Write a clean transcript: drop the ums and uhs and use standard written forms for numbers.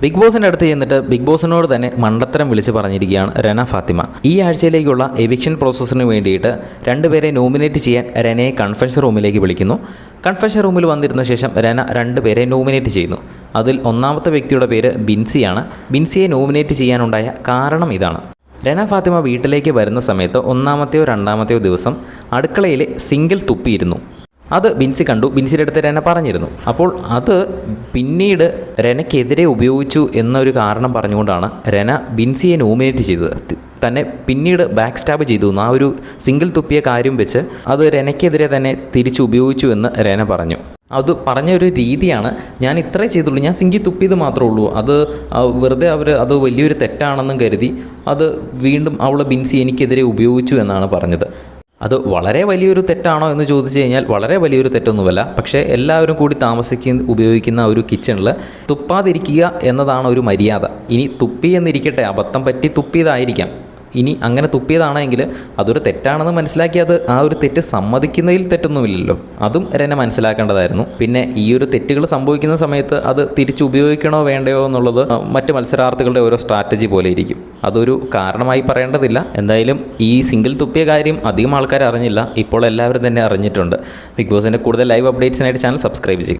Big ബോസിൻ്റെ അടുത്ത് ചെന്നിട്ട് ബിഗ് ബോസിനോട് തന്നെ മണ്ടത്തരം വിളിച്ച് പറഞ്ഞിരിക്കുകയാണ് രന ഫാത്തിമ. ഈ ആഴ്ചയിലേക്കുള്ള എവിക്ഷൻ പ്രോസസ്സിന് വേണ്ടിയിട്ട് രണ്ടുപേരെ നോമിനേറ്റ് ചെയ്യാൻ രനയെ കൺഫെഷൻ റൂമിലേക്ക് വിളിക്കുന്നു. കൺഫെഷൻ റൂമിൽ വന്നിരുന്ന ശേഷം രന രണ്ടുപേരെ നോമിനേറ്റ് ചെയ്യുന്നു. അതിൽ ഒന്നാമത്തെ വ്യക്തിയുടെ പേര് ബിൻസിയാണ്. ബിൻസിയെ നോമിനേറ്റ് ചെയ്യാനുണ്ടായ കാരണം ഇതാണ്. രന ഫാത്തിമ വീട്ടിലേക്ക് വരുന്ന സമയത്ത് ഒന്നാമത്തെയോ രണ്ടാമത്തെയോ ദിവസം അടുക്കളയിൽ സിംഗിൾ തുപ്പിയിരുന്നു. അത് ബിൻസി കണ്ടു. ബിൻസിയുടെ അടുത്ത് രന പറഞ്ഞിരുന്നു. അപ്പോൾ അത് പിന്നീട് രനയ്ക്കെതിരെ ഉപയോഗിച്ചു എന്നൊരു കാരണം പറഞ്ഞുകൊണ്ടാണ് രന ബിൻസിയെ നോമിനേറ്റ് ചെയ്തത്. തന്നെ പിന്നീട് ബാക്ക് സ്റ്റാബ് ചെയ്തു. ആ ഒരു സിംഗിൾ തുപ്പിയ കാര്യം വെച്ച് അത് രനയ്ക്കെതിരെ തന്നെ തിരിച്ച് ഉപയോഗിച്ചു എന്ന് രന പറഞ്ഞു. അത് പറഞ്ഞൊരു രീതിയാണ്, ഞാൻ ഇത്രേ ചെയ്തുള്ളൂ, ഞാൻ സിംഗിൾ തുപ്പിയത് മാത്രമേ ഉള്ളൂ, അത് വെറുതെ അത് വലിയൊരു തെറ്റാണെന്നും കരുതി അത് വീണ്ടും ബിൻസി എനിക്കെതിരെ ഉപയോഗിച്ചു എന്നാണ് പറഞ്ഞത്. അത് വളരെ വലിയൊരു തെറ്റാണോ എന്ന് ചോദിച്ചു കഴിഞ്ഞാൽ വളരെ വലിയൊരു തെറ്റൊന്നുമല്ല. പക്ഷേ എല്ലാവരും കൂടി ഉപയോഗിക്കുന്ന ഒരു കിച്ചണിൽ തുപ്പാതിരിക്കുക എന്നതാണ് ഒരു മര്യാദ. ഇനി തുപ്പി എന്നിരിക്കട്ടെ, അബദ്ധം പറ്റി തുപ്പിയതായിരിക്കാം. ഇനി അങ്ങനെ തുപ്പിയതാണെങ്കിൽ അതൊരു തെറ്റാണെന്ന് മനസ്സിലാക്കി അത് ആ ഒരു തെറ്റ് സമ്മതിക്കുന്നതിൽ തെറ്റൊന്നുമില്ലല്ലോ. അതും രന മനസ്സിലാക്കേണ്ടതായിരുന്നു. പിന്നെ ഈ ഒരു തെറ്റുകൾ സംഭവിക്കുന്ന സമയത്ത് അത് തിരിച്ചുപയോഗിക്കണോ വേണ്ടയോ എന്നുള്ളത് മറ്റ് മത്സരാർത്ഥികളുടെ ഓരോ സ്ട്രാറ്റജി പോലെ ഇരിക്കും. അതൊരു കാരണമായി പറയേണ്ടതില്ല. എന്തായാലും ഈ സിംഗിൾ തുപ്പിയ കാര്യം അധികം ആൾക്കാർ അറിഞ്ഞില്ല. ഇപ്പോൾ എല്ലാവരും തന്നെ അറിഞ്ഞിട്ടുണ്ട്. ബിഗ് ബോസിൻ്റെ കൂടുതൽ ലൈവ് അപ്ഡേറ്റ്സിനായിട്ട് ചാനൽ സബ്സ്ക്രൈബ് ചെയ്യും.